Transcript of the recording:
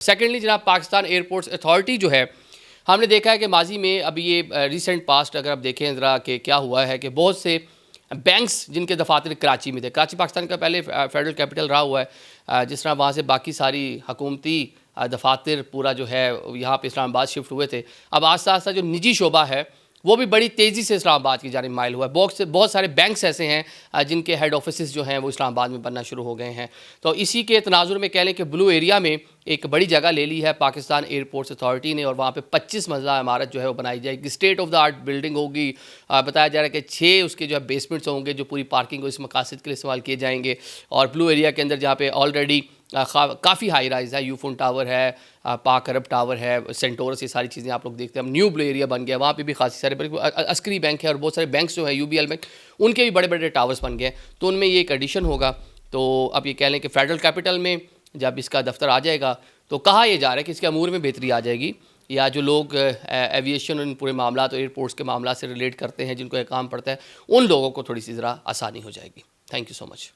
Secondly जनाब, Pakistan airports authority जो है, हमने देखा है कि माजी में अभी ये रिसेंट पास्ट अगर आप देखें ज़रा कि क्या हुआ है कि बहुत से बैंक्स जिनके दफातर कराची में थे, कराची पाकिस्तान का पहले फेडरल कैपिटल रहा हुआ है, जिस तरह वहाँ से बाकी सारी हुकूमती दफातर पूरा जो है यहाँ पे इस्लामाबाद शिफ्ट हुए थे। अब आस्ता आस्ता जो निजी शोबा है वो भी बड़ी तेज़ी से इस्लामाबाद की जानिब माइल हुआ है। बहुत सारे बैंक्स ऐसे हैं जिनके हेड ऑफिस जो हैं वो इस्लामाबाद में बनना शुरू हो गए हैं। तो इसी के तनाजुर में कह लें कि ब्लू एरिया में एक बड़ी जगह ले ली है पाकिस्तान एयरपोर्ट्स अथॉरिटी ने, और वहाँ पे 25 मंजिला इमारत जो है वो बनाई जाएगी। State of the art building होगी। बताया जा रहा है कि 6 उसके जो है बेसमेंट्स होंगे जो पूरी पार्किंग को इस मकासद के लिए इस्तेमाल किए जाएंगे। और ब्लू एरिया के अंदर जहाँ पे ऑलरेडी काफ़ी हाई राइज है, यूफोन टावर है, पाक अरब टावर है, सेंटोरस, ये सारी चीज़ें आप लोग देखते हैं। अब न्यू ब्लू एरिया बन गया, वहाँ पे भी खासी सारे अस्करी बैंक है और बहुत सारे बैंक्स जो है यूबीएल बैंक, उनके भी बड़े बड़े टावर्स बन गए। तो उनमें ये एक एडिशन होगा। तो अब ये कह लें कि फेडरल कैपिटल में जब इसका दफ्तर आ जाएगा तो कहा यह जा रहा है कि इसके अमूर में बेहतरी आ जाएगी, या जो लोग एविएशन उन पूरे मामला तो एयरपोर्ट्स के मामला से रिलेट करते हैं, जिनको यह काम पड़ता है, उन लोगों को थोड़ी सी ज़रा आसानी हो जाएगी। Thank you so much.